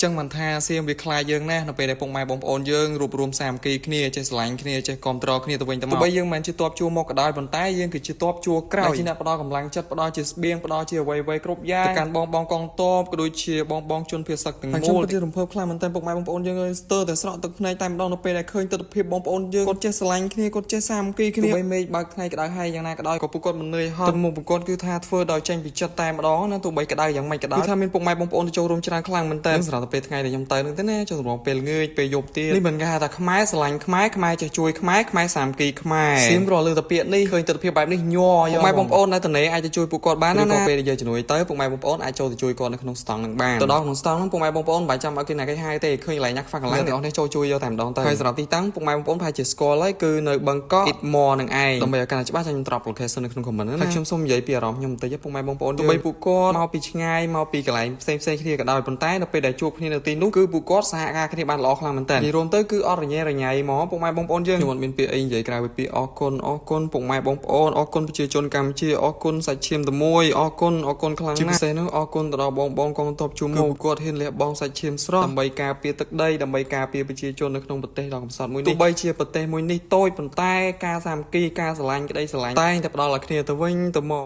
ចឹងមិនថាសៀមវាខ្លាចយើងណាស់នៅពេលដែលពុកម៉ែបងប្អូនយើងរួបរวมសាមគ្គីគ្នាចេះស្រឡាញ់គ្នាចេះគាំទ្រគ្នាទៅវិញទៅមកទោះបីយើងមិនជាតបជួមកក៏ដោយប៉ុន្តែយើងគឺជាតបជួក្រោយជាអ្នកផ្ដល់កម្លាំងចិត្តផ្ដល់ជាស្បៀងផ្ដល់ជាអ្វីៗគ្រប់យ៉ាងទៅកាន់បងកងតបក៏ដូចជាបងជនភៀសសឹកទាំងមូលខ្ញុំពិតជារំភើបខ្លាំងមែនទែនពុកម៉ែបងប្អូនយើងអើយស្ទើរតែស្រក់ទឹកភ្នែកតែម្ដងនៅពេលដែលឃើញទស្សនវិជ្ជាបងប្អូនយើងគាត់ចេះស្រឡាញ់គ្នាគាត់ចេះសាមគ្គីគ្នាទោះបីមេឃបើកថ្ងៃក្តៅហើយយ៉ាងណាក៏ដោយក៏ពួកគាត់មិននឿយហត់ទៅមុខពួកគាត់គឺថាធ្វើដោយចេញពីចិត្តតែម្ដងណាទោះបីក្តៅយ៉ាងម៉េចក៏ដោយគឺថាមានពុកម៉ែបងប្អូនទៅចូលរួមច្រើនខ្លាំងមែនទែនសម្រាប់ទៅពេលថ្ងៃដែលខ្ញុំទៅនឹងទៅណាចូលរំពេលងើយពេលយប់ទៀតនេះមិនគេហៅថាខ្មែរស្រឡាញ់ខ្មែរចេះជួយខ្មែរសាមគ្គីខ្មែរសៀមក៏លើទៅពាក្យនេះឃើញទស្សនវិជ្ជាបែបនេះញ័រយកពុកម៉ែបងប្អូននៅតំណេអាចទៅជួយពួកគាត់បានណាក៏ពេលដែលយើងជំនួយទៅពុកម៉ែបងប្អូនអាចចូលទៅជួយគាត់នៅក្នុងស្តង់នឹងបានទៅដល់ក្នុងស្តង់ហ្នឹងពុកម៉ែបងប្អូនមិនបាច់ចាំឲ្យគេណាគេហៅទេឃើញកន្លែងណាខ្វះកន្លែងទាំងអស់នេះចូលជួយយកតែម្ដងទៅហើយសម្រាប់ទីតាំងពុកម៉ែបងប្អូនប្រហែលជាស្គាល់ហើយគឺនៅបឹងកក់ Itmore នឹងឯងដើម្បីឲ្យកាន់តែច្បាស់ខ្ញុំត្រាប់ location នៅក្នុង comment ណាខ្ញុំសូមនិយាយពីអារម្មណ៍ខ្ញុំបន្តិចពុកម៉ែបងប្អូនទោះបីពួកគាត់មកពីឆ្ងាយមកពីកន្លែងផ្សេងគ្នាក៏ដោយប៉ុន្តែនៅពេលដែលជួបគ្នានៅទីនោះគឺពួកគាត់សហការគ្នាបានល្អខ្លាំងមែនតើនិយាយរួមទៅគឺអត់រញ៉េរញ៉ៃហ្មងពុកម៉ែបងប្អូនយើងខ្ញុំអត់មានពាក្យអីនិយាយក្រៅពីពាក្យអរគុណពុកម៉ែបងប្អូនអរគុណប្រជាជនកម្ពុជាអរគុណសាច់ឈាមតែមួយអរគុណខ្លាំងណាស់ជាពិសេសនោះអរគុណទៅដល់បងកងទ័ពជួមមកគាត់ហ៊ានលះបង់សាច់ឈាមស្រស់ដើម្បីការពារទឹកដីដើម្បីការពារប្រជាជននៅក្នុងប្រទេសដ៏កំសត់មួយនេះទោះបីជាប្រទេសមួយនេះតូចប៉ុន្តែការសាមគ្គីការស្រឡាញ់ក្តីស្រឡាញ់តែងតែផ្ដល់ឲ្យគ្នាទៅវិញទៅមក